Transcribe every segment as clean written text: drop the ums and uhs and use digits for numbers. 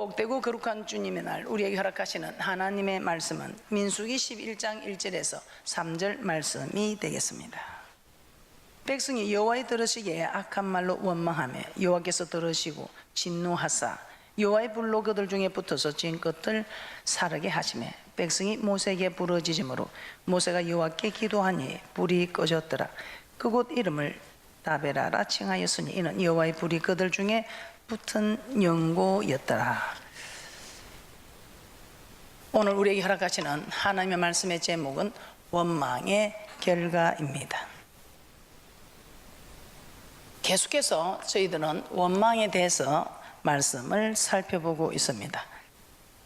복되고 거룩한 주님의 날 우리에게 허락하시는 하나님의 말씀은 민수기 11장 1절에서 3절 말씀이 되겠습니다. 백성이 여호와의 들으시기에 악한 말로 원망하며 여호와께서 들으시고 진노하사 여호와의 불로 그들 중에 붙어서 진 끝을 사르게 하시매 백성이 모세에게 부르짖음으로 모세가 여호와께 기도하니 불이 꺼졌더라. 그곳 이름을 다베라라 칭하였으니 이는 여호와의 불이 그들 중에 붙은 연고였더라. 오늘 우리에게 허락하시는 하나님의 말씀의 제목은 원망의 결과입니다. 계속해서 저희들은 원망에 대해서 말씀을 살펴보고 있습니다.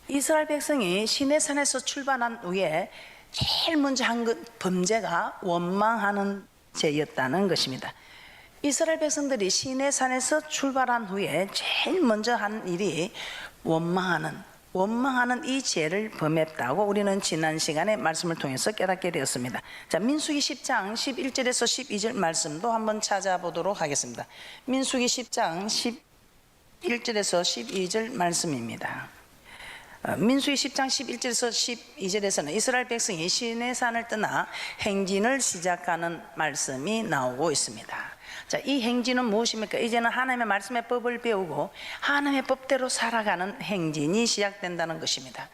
이스라엘 백성이 시내산에서 출발한 후에 제일 먼저 한 범죄가 원망하는 죄였다는 것입니다. 이스라엘 백성들이 시내산에서 출발한 후에 제일 먼저 한 일이 원망하는 이 죄를 범했다고 우리는 지난 시간에 말씀을 통해서 깨닫게 되었습니다. 자, 민수기 10장 11절에서 12절 말씀도 한번 찾아보도록 하겠습니다. 민수기 10장 11절에서 12절 말씀입니다. 민수기 10장 11절에서 12절에서는 이스라엘 백성이 시내산을 떠나 행진을 시작하는 말씀이 나오고 있습니다. 자, 이 행진은 무엇입니까? 이제는 하나님의 말씀의 법을 배우고 하나님의 법대로 살아가는 행진이 시작된다는 것입니다.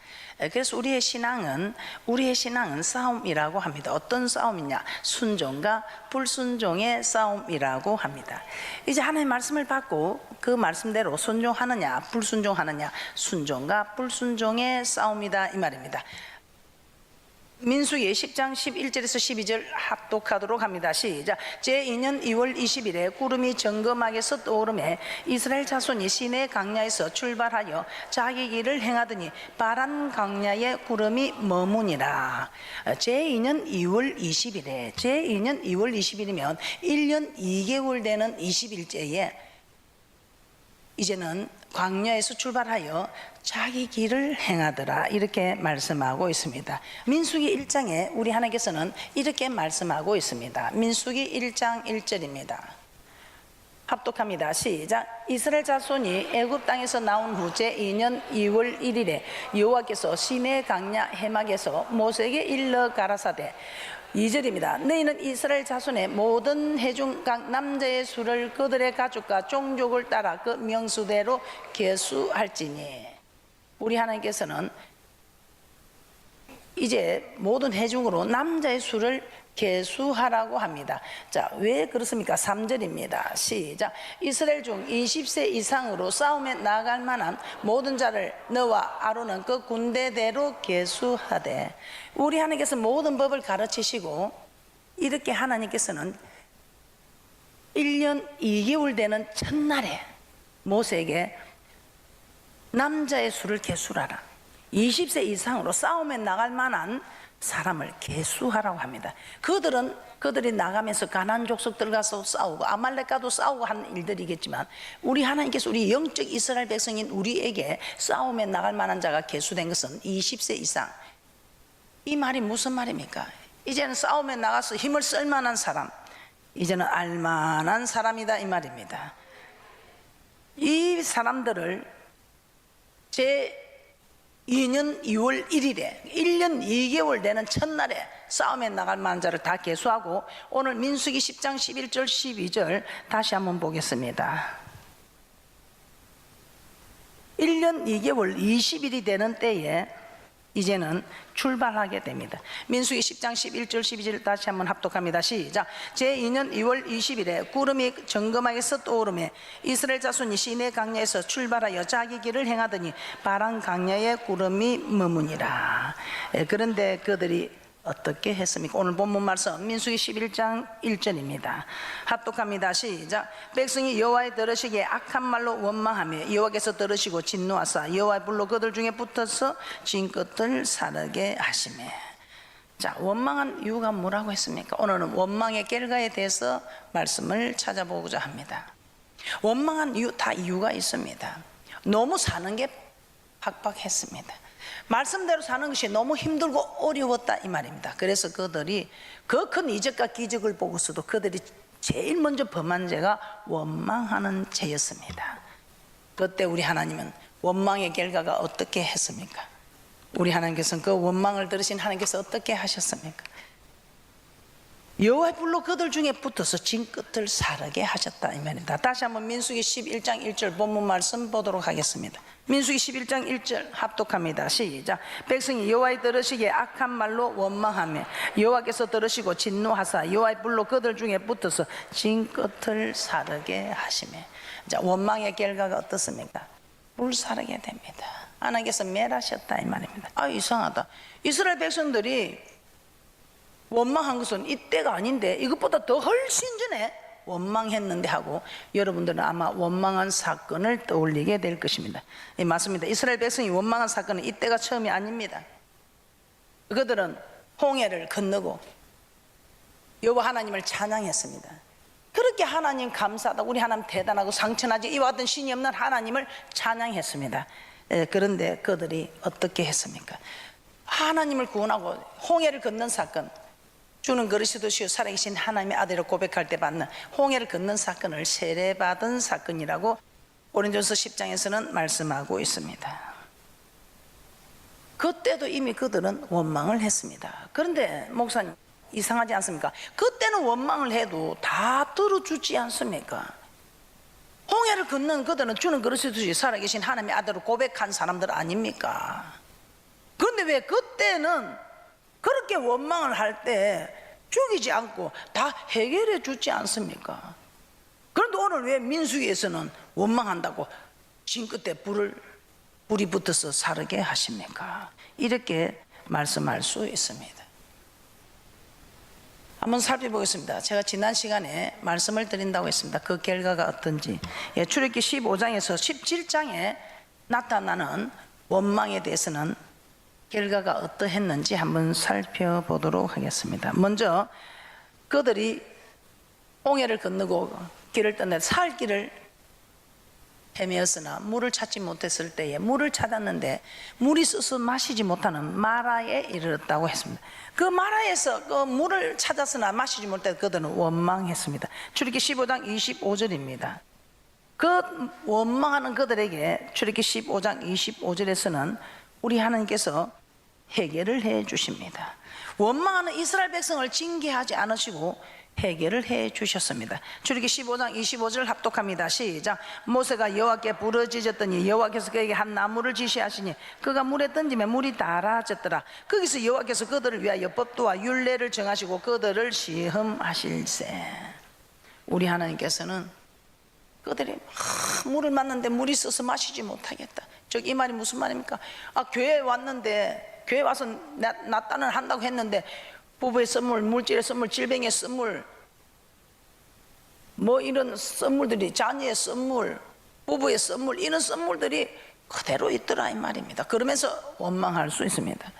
그래서 우리의 신앙은 싸움이라고 합니다. 어떤 싸움이냐? 순종과 불순종의 싸움이라고 합니다. 이제 하나님의 말씀을 받고 그 말씀대로 순종하느냐 불순종하느냐, 순종과 불순종의 싸움이다 이 말입니다. 민수기 10장 11절에서 12절 합독하도록 합니다. 시작. 제2년 2월 20일에 구름이 정금하게서 떠오르매 이스라엘 자손이 시내 강야에서 출발하여 자기 길을 행하더니 바란 강야에 구름이 머무니라. 제2년 2월 20일에 제2년 2월 20일이면 1년 2개월 되는 20일째에 이제는 광야에서 출발하여 자기 길을 행하더라 이렇게 말씀하고 있습니다. 민수기 1장에 우리 하나님께서는 이렇게 말씀하고 있습니다. 민수기 1장 1절입니다. 합독합니다. 시작. 이스라엘 자손이 애굽 땅에서 나온 후 제2년 2월 1일에 여호와께서 시내 강야 해막에서 모세에게 일러 가라사대 2절입니다. 너희는 이스라엘 자손의 모든 회중 각 남자의 수를 그들의 가족과 종족을 따라 그 명수대로 계수할지니. 우리 하나님께서는 이제 모든 회중으로 남자의 수를 계수하라고 합니다. 자, 왜 그렇습니까? 3절입니다. 시작. 이스라엘 중 20세 이상으로 싸움에 나갈 만한 모든 자를 너와 아론은 그 군대대로 계수하되. 우리 하나님께서 모든 법을 가르치시고 이렇게 하나님께서는 1년 2개월 되는 첫날에 모세에게 남자의 수를 계수하라. 20세 이상으로 싸움에 나갈 만한 사람을 계수하라고 합니다. 그들이 나가면서 가나안 족속들 가서 싸우고 아말렉과도 싸우고 한 일들이겠지만 우리 하나님께서 우리 영적 이스라엘 백성인 우리에게 싸움에 나갈 만한 자가 계수된 것은 20세 이상. 이 말이 무슨 말입니까? 이제는 싸움에 나가서 힘을 쓸 만한 사람, 이제는 알만한 사람이다 이 말입니다. 이 사람들을 제2년 2월 1일에 1년 2개월 되는 첫날에 싸움에 나갈 만한 자를 다 계수하고 오늘 민수기 10장 11절 12절 다시 한번 보겠습니다. 1년 2개월 20일이 되는 때에 이제는 출발하게 됩니다. 민수기 10장 11절 12절 다시 한번 합독합니다. 시작. 제2년 2월 20일에 구름이 정금하게서 떠오르매 이스라엘 자손이 시내 강야에서 출발하여 자기 길을 행하더니 바란 강야에 구름이 머무니라. 그런데 그들이 어떻게 했습니까? 오늘 본문 말씀 민수기 11장 1절입니다. 합독합니다. 시작. 백성이 여호와의 들으시기에 악한 말로 원망하며 여호와께서 들으시고 진노하사 여호와의 불로 그들 중에 붙어서 진 끝을 사르게 하시매. 자, 원망한 이유가 뭐라고 했습니까? 오늘은 원망의 결과에 대해서 말씀을 찾아보고자 합니다. 원망한 이유 다 이유가 있습니다. 너무 사는 게 팍팍했습니다. 말씀대로 사는 것이 너무 힘들고 어려웠다 이 말입니다. 그래서 그들이 그 큰 이적과 기적을 보고서도 그들이 제일 먼저 범한 죄가 원망하는 죄였습니다. 그때 우리 하나님은 원망의 결과가 어떻게 했습니까? 우리 하나님께서는 그 원망을 들으신 하나님께서 어떻게 하셨습니까? 여호와의 불로 그들 중에 붙어서 진끝을 사르게 하셨다 이 말입니다. 다시 한번 민수기 11장 1절 본문 말씀 보도록 하겠습니다. 민수기 11장 1절 합독합니다. 시작. 백성이 여호와의 들으시기에 악한 말로 원망하며 여호와께서 들으시고 진노하사 여호와의 불로 그들 중에 붙어서 진끝을 사르게 하시며. 자, 원망의 결과가 어떻습니까? 불사르게 됩니다. 하나님께서 멸하셨다 이 말입니다. 아, 이상하다. 이스라엘 백성들이 원망한 것은 이때가 아닌데 이것보다 더 훨씬 전에 원망했는데 하고 여러분들은 아마 원망한 사건을 떠올리게 될 것입니다. 예, 맞습니다. 이스라엘 백성이 원망한 사건은 이때가 처음이 아닙니다. 그들은 홍해를 건너고 여호와 하나님을 찬양했습니다. 그렇게 하나님 감사하다, 우리 하나님 대단하고 상천하지 이와 같은 신이 없는 하나님을 찬양했습니다. 예, 그런데 그들이 어떻게 했습니까? 하나님을 구원하고 홍해를 건넌 사건, 주는 그리스도시요 살아계신 하나님의 아들을 고백할 때 받는 홍해를 건넌 사건을 세례받은 사건이라고 고린도서 10장에서는 말씀하고 있습니다. 그때도 이미 그들은 원망을 했습니다. 그런데 목사님, 이상하지 않습니까? 그때는 원망을 해도 다 들어주지 않습니까? 홍해를 건넌 그들은 주는 그리스도시요 살아계신 하나님의 아들을 고백한 사람들 아닙니까? 그런데 왜 그때는 그렇게 원망을 할 때 죽이지 않고 다 해결해 주지 않습니까? 그런데 오늘 왜 민수기에서는 원망한다고 진끝에 불이 붙어서 사르게 하십니까? 이렇게 말씀할 수 있습니다. 한번 살펴보겠습니다. 제가 지난 시간에 말씀을 드린다고 했습니다. 그 결과가 어떤지. 예, 출애굽기 15장에서 17장에 나타나는 원망에 대해서는 결과가 어떠했는지 한번 살펴보도록 하겠습니다. 먼저 그들이 홍해를 건너고 길을 떠나 살 길을 헤매었으나 물을 찾지 못했을 때에 물을 찾았는데 물이 있어서 마시지 못하는 마라에 이르렀다고 했습니다. 그 마라에서 그 물을 찾았으나 마시지 못해 그들은 원망했습니다. 출애굽기 15장 25절입니다. 그 원망하는 그들에게 출애굽기 15장 25절에서는 우리 하나님께서 해결을 해 주십니다. 원망하는 이스라엘 백성을 징계하지 않으시고 해결을 해 주셨습니다. 출애굽기 15장 25절 합독합니다. 시작. 모세가 여호와께 부르짖었더니 여호와께서 그에게 한 나무를 지시하시니 그가 물에 던지면 물이 달아졌더라. 거기서 여호와께서 그들을 위하여 법도와 율례를 정하시고 그들을 시험하실세. 우리 하나님께서는 그들이 물을 맞는데 물이 있어서 마시지 못하겠다. 이 말이 무슨 말입니까? 아, 교회에 왔는데 교회 와서 낫단을 한다고 했는데 부부의 선물, 물질의 선물, 질병의 선물, 뭐 이런 선물들이, 자녀의 선물, 부부의 선물, 이런 선물들이 그대로 있더라 이 말입니다. 그러면서 원망할 수 있습니다.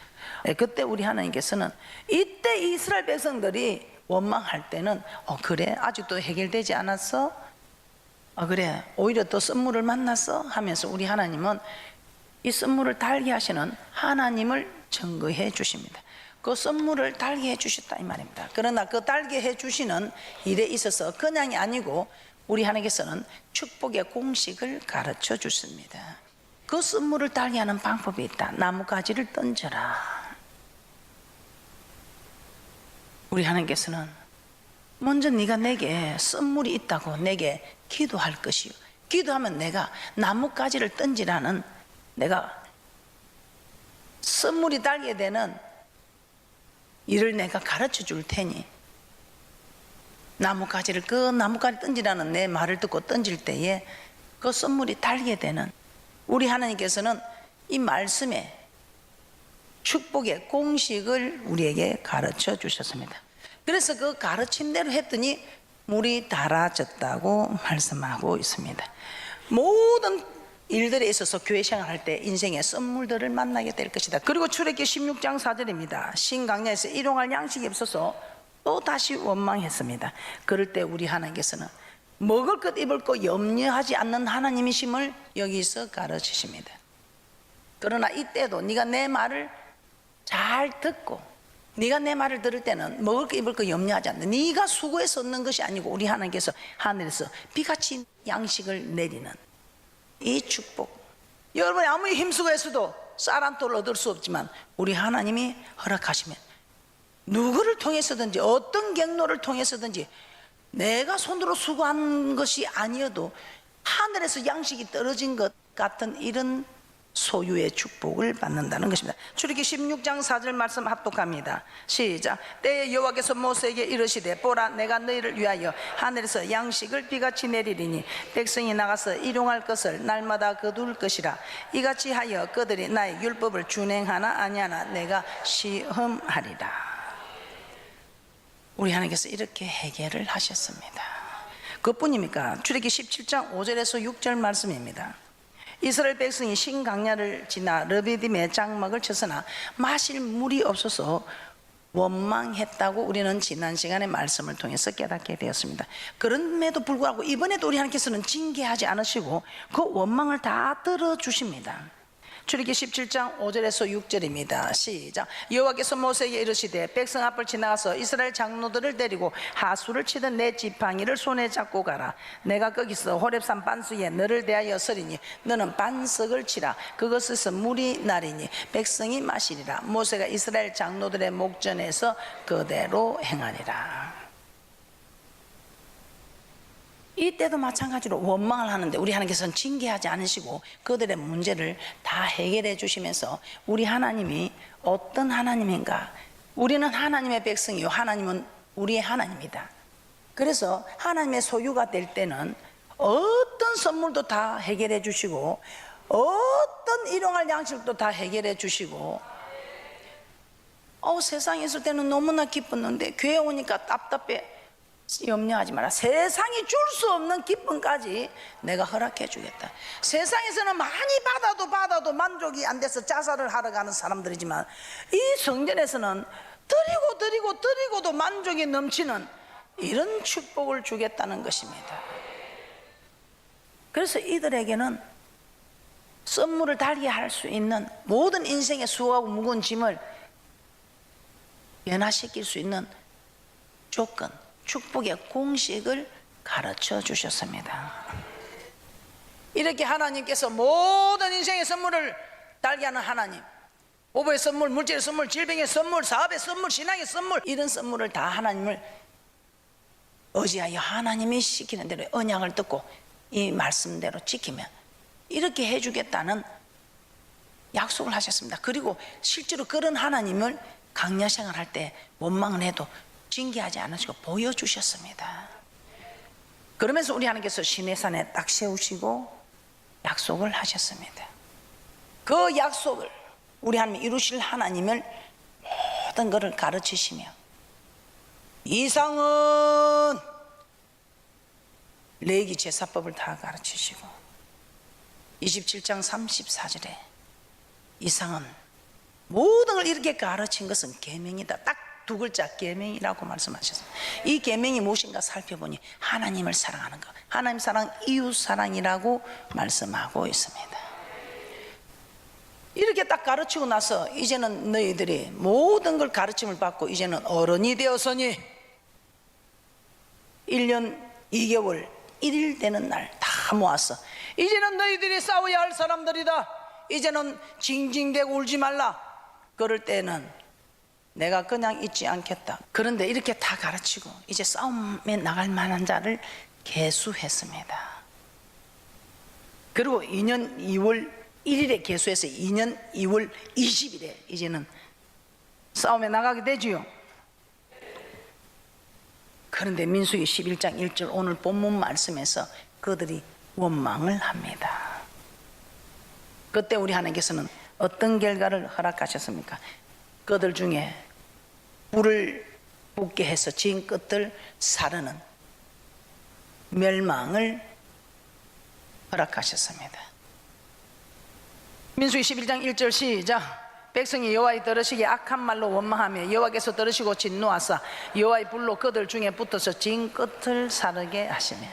그때 우리 하나님께서는 이때 이스라엘 백성들이 원망할 때는 그래 아직도 해결되지 않았어? 그래 오히려 또 선물을 만났어? 하면서 우리 하나님은 이 선물을 달게 하시는 하나님을 증거해 주십니다. 그 선물을 달게 해 주셨다 이 말입니다. 그러나 그 달게 해 주시는 일에 있어서 그냥이 아니고 우리 하나님께서는 축복의 공식을 가르쳐 주십니다. 그 선물을 달게 하는 방법이 있다. 나뭇가지를 던져라. 우리 하나님께서는 먼저 네가 내게 선물이 있다고 내게 기도할 것이요, 기도하면 내가 나뭇가지를 던지라는, 내가 선물이 달게 되는 일을 내가 가르쳐 줄 테니 나뭇가지를, 그 나뭇가지 던지라는 내 말을 듣고 던질 때에 그 선물이 달게 되는, 우리 하나님께서는 이 말씀에 축복의 공식을 우리에게 가르쳐 주셨습니다. 그래서 그 가르침대로 했더니 물이 달아졌다고 말씀하고 있습니다. 모든 일들에 있어서 교회 생활할 때 인생의 선물들을 만나게 될 것이다. 그리고 출애굽기 16장 4절입니다. 신강야에서 일용할 양식이 없어서 또 다시 원망했습니다. 그럴 때 우리 하나님께서는 먹을 것 입을 것 염려하지 않는 하나님이심을 여기서 가르치십니다. 그러나 이때도 네가 내 말을 잘 듣고 네가 내 말을 들을 때는 먹을 거 입을 거 염려하지 않는다. 네가 수고해서 얻는 것이 아니고 우리 하나님께서 하늘에서 비같이 양식을 내리는 이 축복, 여러분이 아무리 힘쓰고 했어도 쌀 한 톨 얻을 수 없지만 우리 하나님이 허락하시면 누구를 통해서든지 어떤 경로를 통해서든지 내가 손으로 수고한 것이 아니어도 하늘에서 양식이 떨어진 것 같은 이런 소유의 축복을 받는다는 것입니다. 출애굽기 16장 4절 말씀 합독합니다. 시작. 때에 여호와께서 모세에게 이르시되 보라 내가 너희를 위하여 하늘에서 양식을 비같이 내리리니 백성이 나가서 일용할 것을 날마다 거둘 것이라. 이같이 하여 그들이 나의 율법을 준행하나 아니하나 내가 시험하리라. 우리 하나님께서 이렇게 해결을 하셨습니다. 그뿐입니까? 출애굽기 17장 5절에서 6절 말씀입니다. 이스라엘 백성이 신강야를 지나 르비딤의 장막을 쳤으나 마실 물이 없어서 원망했다고 우리는 지난 시간에 말씀을 통해서 깨닫게 되었습니다. 그럼에도 불구하고 이번에도 우리 하나님께서는 징계하지 않으시고 그 원망을 다 들어주십니다. 출애굽기 17장 5절에서 6절입니다. 시작. 여호와께서 모세에게 이르시되 백성 앞을 지나가서 이스라엘 장로들을 데리고 하수를 치던 내 지팡이를 손에 잡고 가라. 내가 거기서 호렙산 반수에 너를 대하여 서리니 너는 반석을 치라. 그것에서 물이 나리니 백성이 마시리라. 모세가 이스라엘 장로들의 목전에서 그대로 행하리라. 이때도 마찬가지로 원망을 하는데 우리 하나님께서는 징계하지 않으시고 그들의 문제를 다 해결해 주시면서 우리 하나님이 어떤 하나님인가? 우리는 하나님의 백성이요 하나님은 우리의 하나님이다. 그래서 하나님의 소유가 될 때는 어떤 선물도 다 해결해 주시고 어떤 일용할 양식도 다 해결해 주시고 세상에 있을 때는 너무나 기뻤는데 교회 오니까 답답해. 염려하지 마라. 세상이 줄 수 없는 기쁨까지 내가 허락해 주겠다. 세상에서는 많이 받아도 만족이 안 돼서 자살을 하러 가는 사람들이지만 이 성전에서는 드리고도 만족이 넘치는 이런 축복을 주겠다는 것입니다. 그래서 이들에게는 선물을 달게 할 수 있는 모든 인생의 수고하고 무거운 짐을 변화시킬 수 있는 조건, 축복의 공식을 가르쳐 주셨습니다. 이렇게 하나님께서 모든 인생의 선물을 달게 하는 하나님, 부부의 선물, 물질의 선물, 질병의 선물, 사업의 선물, 신앙의 선물, 이런 선물을 다 하나님을 의지하여 하나님이 시키는 대로 언약을 듣고 이 말씀대로 지키면 이렇게 해주겠다는 약속을 하셨습니다. 그리고 실제로 그런 하나님을 강야 생활할 때 원망을 해도 징계하지 않으시고 보여주셨습니다. 그러면서 우리 하나님께서 시내산에 딱 세우시고 약속을 하셨습니다. 그 약속을 우리 하나님 이루실 하나님을 모든 것을 가르치시며 이상은 레위기 제사법을 다 가르치시고 27장 34절에 이상은 모든 걸 이렇게 가르친 것은 계명이다. 딱 두 글자 계명이라고 말씀하셨습니다. 이 계명이 무엇인가 살펴보니 하나님을 사랑하는 것, 하나님 사랑, 이웃 사랑이라고 말씀하고 있습니다. 이렇게 딱 가르치고 나서 이제는 너희들이 모든 걸 가르침을 받고 이제는 어른이 되었으니 1년 2개월 1일 되는 날 다 모았어. 이제는 너희들이 싸워야 할 사람들이다. 이제는 징징대고 울지 말라. 그럴 때는 내가 그냥 있지 않겠다. 그런데 이렇게 다 가르치고 이제 싸움에 나갈 만한 자를 계수했습니다. 그리고 2년 2월 1일에 계수해서 2년 2월 20일에 이제는 싸움에 나가게 되지요. 그런데 민수기 11장 1절 오늘 본문 말씀에서 그들이 원망을 합니다. 그때 우리 하나님께서는 어떤 결과를 허락하셨습니까? 그들 중에 불을 붙게 해서 진 끝을 사르는 멸망을 허락하셨습니다. 민수기 11장 1절 시작. 백성이 여호와의 들으시기에 악한 말로 원망하며 여호와께서 들으시고 진노하사 여호와의 불로 그들 중에 붙어서 진 끝을 사르게 하시며.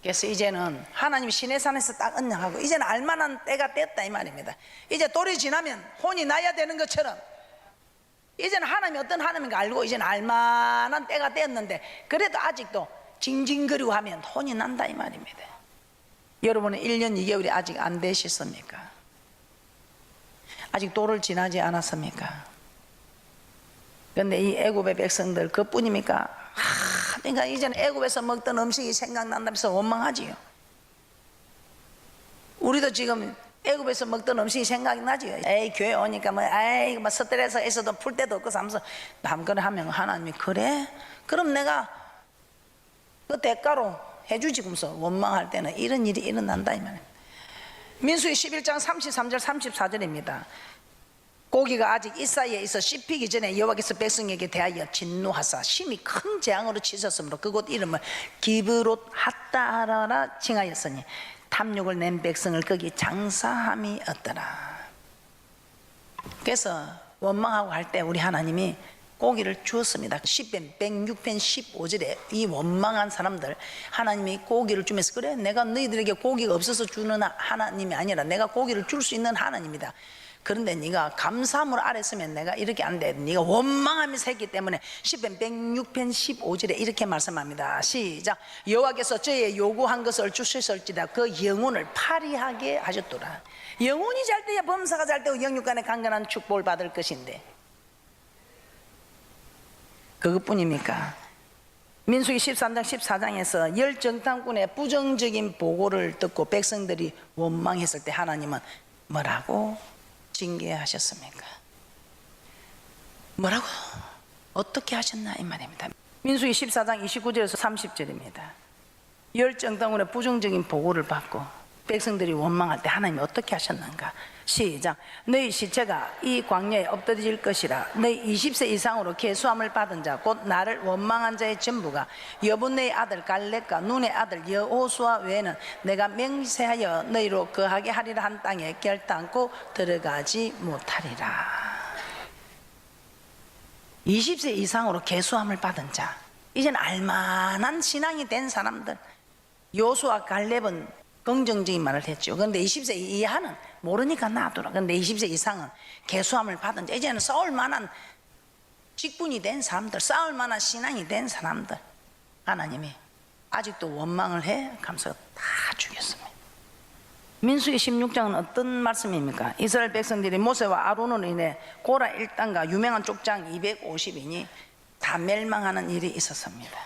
그래서 이제는 하나님이 시내산에서 딱 언약하고 이제는 알만한 때가 됐다 이 말입니다. 이제 돌이 지나면 혼이 나야 되는 것처럼 이제는 하나님이 어떤 하나님인가 알고 이제는 알만한 때가 됐는데 그래도 아직도 징징거리고 하면 혼이 난다 이 말입니다. 여러분은 1년 2개월이 아직 안 되셨습니까? 아직 도를 지나지 않았습니까? 그런데 이 애굽의 백성들 그뿐입니까? 그러니까 이제는 애굽에서 먹던 음식이 생각난다면서 원망하지요. 우리도 지금 애굽에서 먹던 음식이 생각이 나지요. 에이, 교회 오니까 에이, 스트레스에서도 풀 데도 없고 하면서 남거나 하면 하나님이 그래? 그럼 내가 그 대가로 해주지 그러면서 원망할 때는 이런 일이 일어난다 이 말이에요. 민수기 11장 33절 34절입니다. 고기가 아직 이 사이에 있어 씹히기 전에 여호와께서 백성에게 대하여 진노하사 심히 큰 재앙으로 치셨으므로 그곳 이름을 기브롯 핫다하라 칭하였으니 탐욕을 낸 백성을 거기 장사함이 없더라. 그래서 원망하고 할 때 우리 하나님이 고기를 주었습니다. 10편 106편 15절에 이 원망한 사람들 하나님이 고기를 주면서 그래 내가 너희들에게 고기가 없어서 주는 하나님이 아니라 내가 고기를 줄 수 있는 하나님이다. 그런데 네가 감사함으로 아랬으면 내가 이렇게 안 돼. 네가 원망하면서 했기 때문에 10편 106편 15절에 이렇게 말씀합니다. 시작. 여호와께서 저의 요구한 것을 주셨을지다 그 영혼을 파리하게 하셨더라. 영혼이 잘 때야 범사가 잘 되고 영육간의 강건한 축복을 받을 것인데 그것뿐입니까? 민수기 13장 14장에서 열정탐꾼의 부정적인 보고를 듣고 백성들이 원망했을 때 하나님은 뭐라고 징계하셨습니까? 뭐라고 어떻게 하셨나 이 말입니다. 민수기 14장 29절에서 30절입니다. 열정탐꾼의 부정적인 보고를 받고 백성들이 원망할 때 하나님이 어떻게 하셨는가? 시작. 너희 시체가 이 광야에 엎드러질 것이라. 너희 20세 이상으로 계수함을 받은 자 곧 나를 원망한 자의 전부가 여분네의 아들 갈렙과 눈의 아들 여호수아 외에는 내가 맹세하여 너희로 거하게 하리라 한 땅에 결단코 들어가지 못하리라. 20세 이상으로 계수함을 받은 자, 이젠 알만한 신앙이 된 사람들. 여호수아 갈렙은 긍정적인 말을 했죠. 그런데 20세 이하는 모르니까 놔두라. 그런데 20세 이상은 계수함을 받은 자, 이제는 싸울 만한 직분이 된 사람들, 싸울 만한 신앙이 된 사람들 하나님이 아직도 원망을 해 가면서 다 죽였습니다. 민수기 16장은 어떤 말씀입니까? 이스라엘 백성들이 모세와 아론으로 인해 고라 일당과 유명한 족장 250인이 다 멸망하는 일이 있었습니다.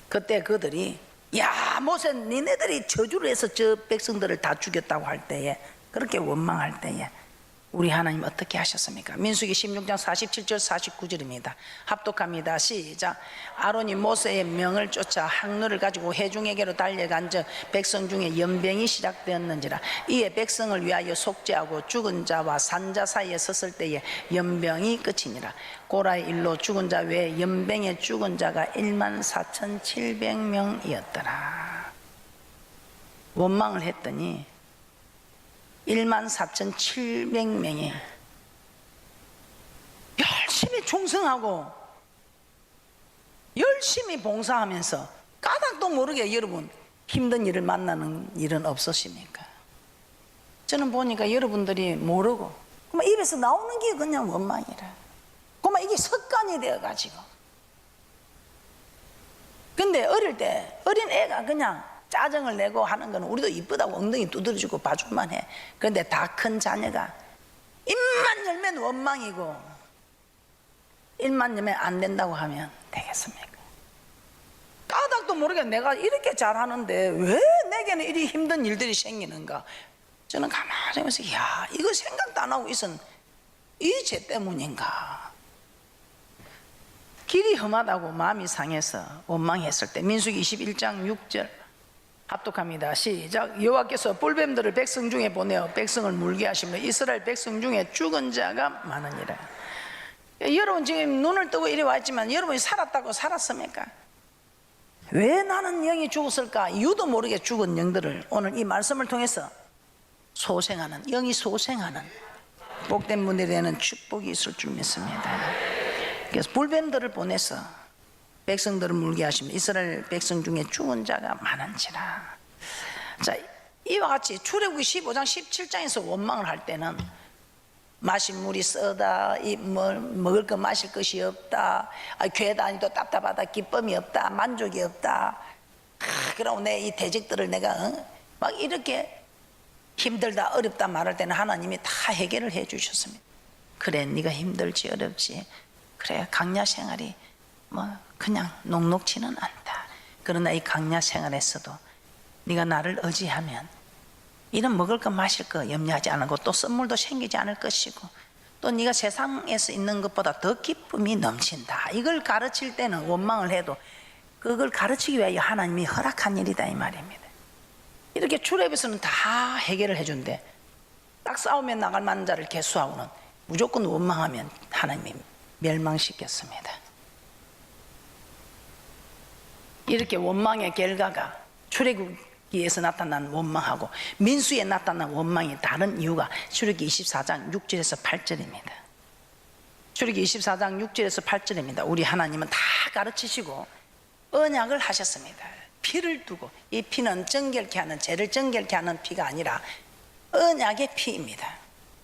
그때 그들이 야 모세 니네들이 저주를 해서 저 백성들을 다 죽였다고 할 때에 그렇게 원망할 때에 우리 하나님 어떻게 하셨습니까? 민수기 16장 47절 49절입니다. 합독합니다. 시작. 아론이 모세의 명을 쫓아 항로를 가지고 회중에게로 달려간 저 백성 중에 연병이 시작되었는지라. 이에 백성을 위하여 속죄하고 죽은 자와 산자 사이에 섰을 때에 연병이 끝이니라. 고라의 일로 죽은 자 외에 연병에 죽은 자가 14,700명이었더라. 원망을 했더니 14,700명이 열심히 충성하고 열심히 봉사하면서 까닭도 모르게 여러분 힘든 일을 만나는 일은 없으십니까? 저는 보니까 여러분들이 모르고 그만 입에서 나오는 게 그냥 원망이라. 그만 이게 습관이 되어가지고. 근데 어릴 때 어린 애가 그냥 짜증을 내고 하는 거는 우리도 이쁘다고 엉덩이 두드려주고 봐줄만 해. 그런데 다 큰 자녀가 입만 열면 원망이고 입만 열면 안 된다고 하면 되겠습니까? 까닭도 모르게 내가 이렇게 잘하는데 왜 내게는 이리 힘든 일들이 생기는가? 저는 가만히 보면서 야 이거 생각도 안 하고 있었는 이 죄 때문인가? 길이 험하다고 마음이 상해서 원망했을 때 민수기 21장 6절 합독합니다. 시작. 여호와께서 뿔뱀들을 백성 중에 보내어 백성을 물게 하시며 이스라엘 백성 중에 죽은 자가 많으니라. 여러분 지금 눈을 뜨고 이리 왔지만 여러분이 살았다고 살았습니까? 왜 나는 영이 죽었을까? 이유도 모르게 죽은 영들을 오늘 이 말씀을 통해서 소생하는, 영이 소생하는 복된 분들에는 축복이 있을 줄 믿습니다. 그래서 뿔뱀들을 보내서 백성들을 물게 하시며 이스라엘 백성 중에 죽은 자가 많은지라. 자, 이와 같이 출애굽기 15장 17장에서 원망을 할 때는 마실 물이 써다, 먹을 것 마실 것이 없다, 교회 다니도 답답하다, 기쁨이 없다, 만족이 없다, 그러고 내 이 대적들을 내가 막 이렇게 힘들다 어렵다 말할 때는 하나님이 다 해결을 해 주셨습니다. 그래 네가 힘들지 어렵지 그래 강야 생활이 뭐 그냥 녹록지는 않다. 그러나 이 강야 생활에서도 네가 나를 의지하면 이런 먹을 거 마실 거 염려하지 않고 또 선물도 생기지 않을 것이고 또 네가 세상에서 있는 것보다 더 기쁨이 넘친다. 이걸 가르칠 때는 원망을 해도 그걸 가르치기 위하여 하나님이 허락한 일이다 이 말입니다. 이렇게 출애굽에서는 다 해결을 해준대. 딱 싸우면 나갈 만한 자를 개수하고는 무조건 원망하면 하나님이 멸망시켰습니다. 이렇게 원망의 결과가 출애굽기에서 나타난 원망하고 민수에 나타난 원망이 다른 이유가 출애굽기 24장 6절에서 8절입니다. 출애굽기 24장 6절에서 8절입니다. 우리 하나님은 다 가르치시고 언약을 하셨습니다. 피를 두고, 이 피는 정결케 하는, 죄를 정결케 하는 피가 아니라 언약의 피입니다.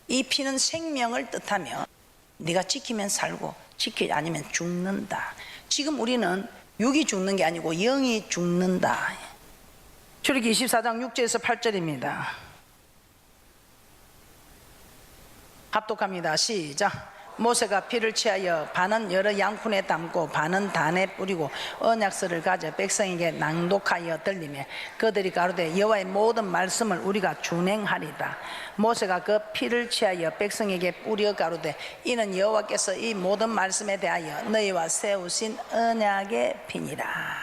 이 피는 생명을 뜻하며 네가 지키면 살고 지키지 않으면 죽는다. 지금 우리는 육이 죽는 게 아니고 영이 죽는다. 출애굽기 24장 6절에서 8절입니다. 합독합니다. 시작. 모세가 피를 취하여 반은 여러 양푼에 담고 반은 단에 뿌리고 언약서를 가져 백성에게 낭독하여 들리며 그들이 가로되 여호와의 모든 말씀을 우리가 준행하리다. 모세가 그 피를 취하여 백성에게 뿌려 가로되 이는 여호와께서 이 모든 말씀에 대하여 너희와 세우신 언약의 피니라.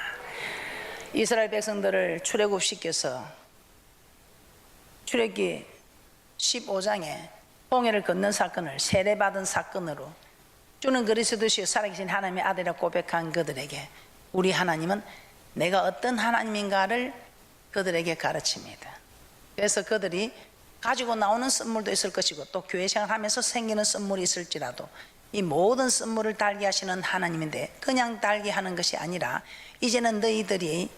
이스라엘 백성들을 출애굽시켜서 출애굽기 15장에 홍해를 건넌 사건을 세례받은 사건으로 주는 그리스도시요 살아계신 하나님의 아들이라 고백한 그들에게 우리 하나님은 내가 어떤 하나님인가를 그들에게 가르칩니다. 그래서 그들이 가지고 나오는 선물도 있을 것이고 또 교회 생활하면서 생기는 선물이 있을지라도 이 모든 선물을 달게 하시는 하나님인데 그냥 달게 하는 것이 아니라 이제는 너희들이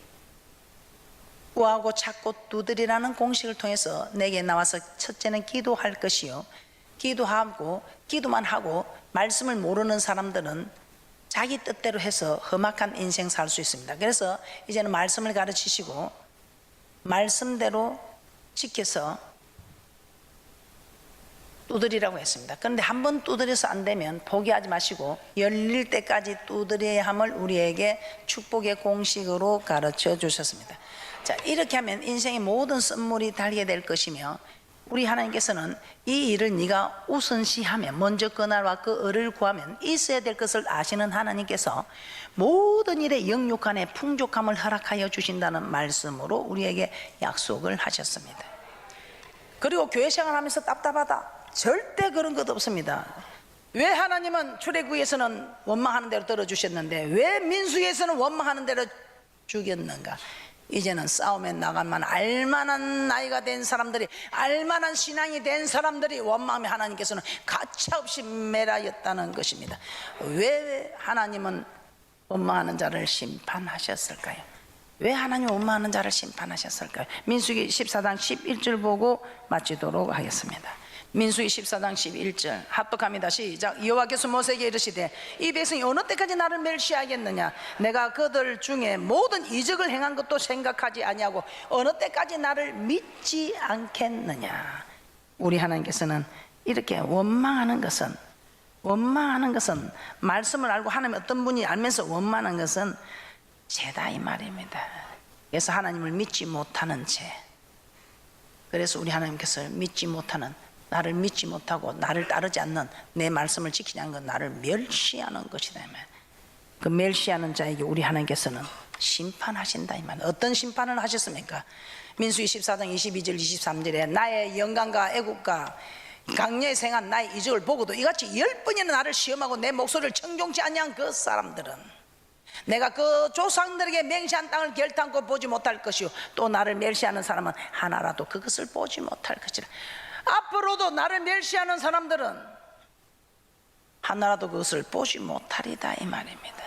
구하고 찾고 두드리라는 공식을 통해서 내게 나와서 첫째는 기도할 것이요, 기도하고 기도만 하고 말씀을 모르는 사람들은 자기 뜻대로 해서 험악한 인생 살 수 있습니다. 그래서 이제는 말씀을 가르치시고 말씀대로 지켜서 두드리라고 했습니다. 그런데 한번 두드려서 안 되면 포기하지 마시고 열릴 때까지 두드려야 함을 우리에게 축복의 공식으로 가르쳐 주셨습니다. 자, 이렇게 하면 인생의 모든 선물이 달게 될 것이며 우리 하나님께서는 이 일을 네가 우선시하면 먼저 그날과 그 을을 구하면 있어야 될 것을 아시는 하나님께서 모든 일에 영육간에 풍족함을 허락하여 주신다는 말씀으로 우리에게 약속을 하셨습니다. 그리고 교회 생활하면서 답답하다, 절대 그런 것 없습니다. 왜 하나님은 출애굽에서는 원망하는 대로 들어주셨는데 왜 민수기에서는 원망하는 대로 죽였는가? 이제는 싸움에 나가만 알만한 나이가 된 사람들이, 알만한 신앙이 된 사람들이 원망하면 하나님께서는 가차없이 멸하였다는 것입니다. 왜 하나님은 원망하는 자를 심판하셨을까요? 왜 하나님 원망하는 자를 심판하셨을까요? 민수기 14장 11절 보고 마치도록 하겠습니다. 민수기 14장 11절 합독합니다. 시작. 여호와께서 모세에게 이르시되 이 백성이 어느 때까지 나를 멸시하겠느냐? 내가 그들 중에 모든 이적을 행한 것도 생각하지 아니하고 어느 때까지 나를 믿지 않겠느냐? 우리 하나님께서는 이렇게 원망하는 것은 말씀을 알고 하나님 어떤 분이 알면서 원망하는 것은 죄다 이 말입니다. 그래서 하나님을 믿지 못하는 죄. 그래서 우리 하나님께서 믿지 못하는, 나를 믿지 못하고 나를 따르지 않는, 내 말씀을 지키지 않는 건 나를 멸시하는 것이다. 그 멸시하는 자에게 우리 하나님께서는 심판하신다 이 말. 어떤 심판을 하셨습니까? 민수기 14장 22절 23절에 나의 영광과 애국과 강야에 생한 나의 이적을 보고도 이같이 10번이나 나를 시험하고 내 목소리를 청종치 아니한 그 사람들은 내가 그 조상들에게 맹세한 땅을 결탄코 보지 못할 것이요 또 나를 멸시하는 사람은 하나라도 그것을 보지 못할 것이라. 앞으로도 나를 멸시하는 사람들은 하나라도 그것을 보지 못하리다 이 말입니다.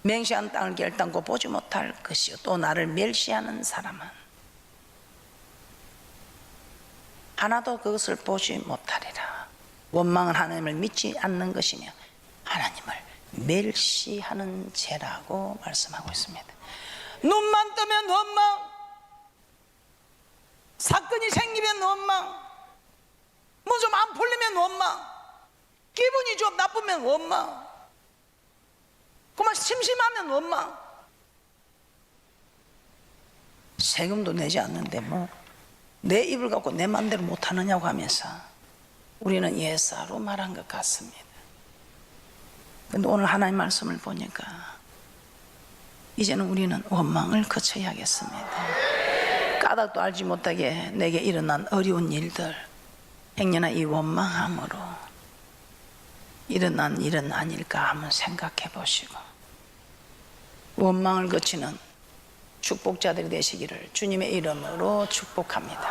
맹세한 땅을 결단코 보지 못할 것이요 또 나를 멸시하는 사람은 하나도 그것을 보지 못하리라. 원망은 하나님을 믿지 않는 것이며 하나님을 멸시하는 죄라고 말씀하고 있습니다. 눈만 뜨면 원망, 사건이 생기면 원망, 뭐 좀 안 풀리면 원망, 기분이 좀 나쁘면 원망, 그만 심심하면 원망. 세금도 내지 않는데 뭐 내 입을 갖고 내 맘대로 못하느냐고 하면서 우리는 예사로 말한 것 같습니다. 근데 오늘 하나님 말씀을 보니까 이제는 우리는 원망을 거쳐야겠습니다. 까닭도 알지 못하게 내게 일어난 어려운 일들, 행여나 이 원망함으로 일어난 일은 아닐까 한번 생각해 보시고 원망을 거치는 축복자들이 되시기를 주님의 이름으로 축복합니다.